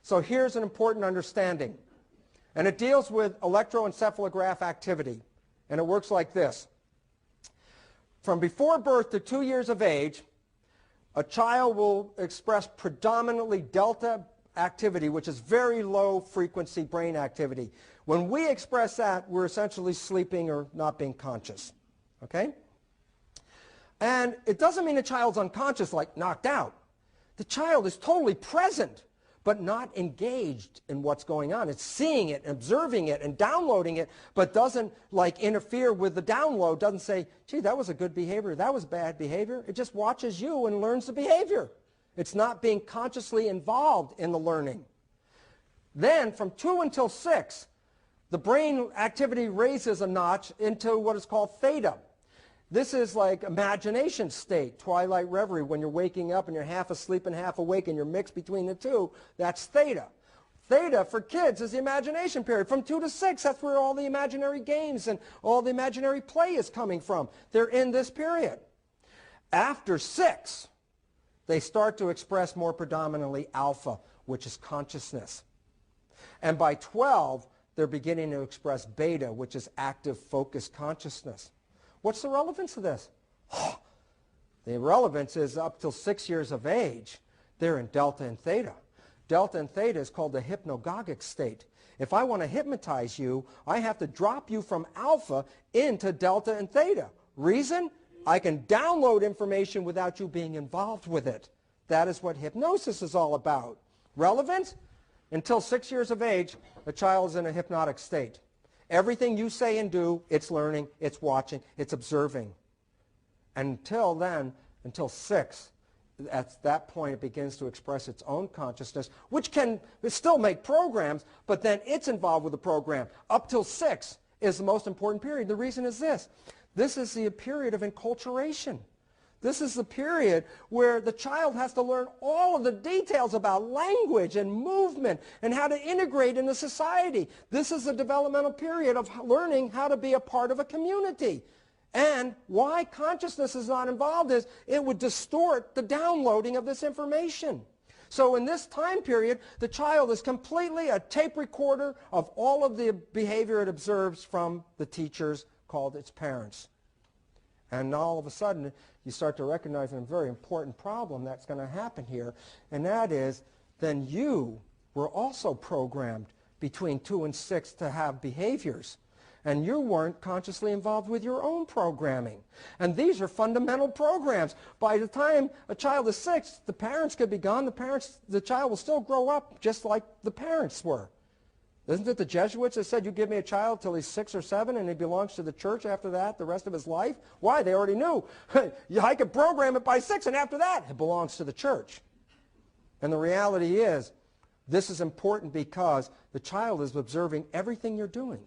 So here's an important understanding. And it deals with electroencephalograph activity. And it works like this. From before birth to 2 years of age, a child will express predominantly delta activity, which is very low frequency brain activity. When we express that, we're essentially sleeping or not being conscious. Okay? And it doesn't mean the child's unconscious, like knocked out. The child is totally present, but not engaged in what's going on. It's seeing it, observing it, and downloading it, but doesn't like interfere with the download, doesn't say, gee, that was a good behavior, that was bad behavior. It just watches you and learns the behavior. It's not being consciously involved in the learning. Then, from 2 until 6, the brain activity raises a notch into what is called theta. This is like imagination state, twilight reverie, when you're waking up and you're half asleep and half awake and you're mixed between the two. That's theta. Theta for kids is the imagination period. From 2 to 6, that's where all the imaginary games and all the imaginary play is coming from. They're in this period. After 6, they start to express more predominantly alpha, which is consciousness. And by 12, they're beginning to express beta, which is active focused consciousness. What's the relevance of this? The relevance is up till 6 years of age, they're in delta and theta. Delta and theta is called the hypnagogic state. If I want to hypnotize you, I have to drop you from alpha into delta and theta. Reason? I can download information without you being involved with it. That is what hypnosis is all about. Relevance? Until 6 years of age, the child is in a hypnotic state. Everything you say and do, it's learning, it's watching, it's observing. Until then, until 6, at that point it begins to express its own consciousness, which can still make programs, but then it's involved with the program. Up till 6 is the most important period. The reason is this. This is the period of enculturation. This is the period where the child has to learn all of the details about language and movement and how to integrate into society. This is the developmental period of learning how to be a part of a community. And why consciousness is not involved is it would distort the downloading of this information. So in this time period, the child is completely a tape recorder of all of the behavior it observes from the teachers called its parents. And all of a sudden, you start to recognize a very important problem that's going to happen here, and that is, then you were also programmed between 2 and 6 to have behaviors, and you weren't consciously involved with your own programming. And these are fundamental programs. By the time a child is 6, the parents could be gone. The child will still grow up just like the parents were. Isn't it the Jesuits that said, you give me a child till he's 6 or 7 and he belongs to the church after that the rest of his life? Why? They already knew. I could program it by 6 and after that it belongs to the church. And the reality is, this is important because the child is observing everything you're doing.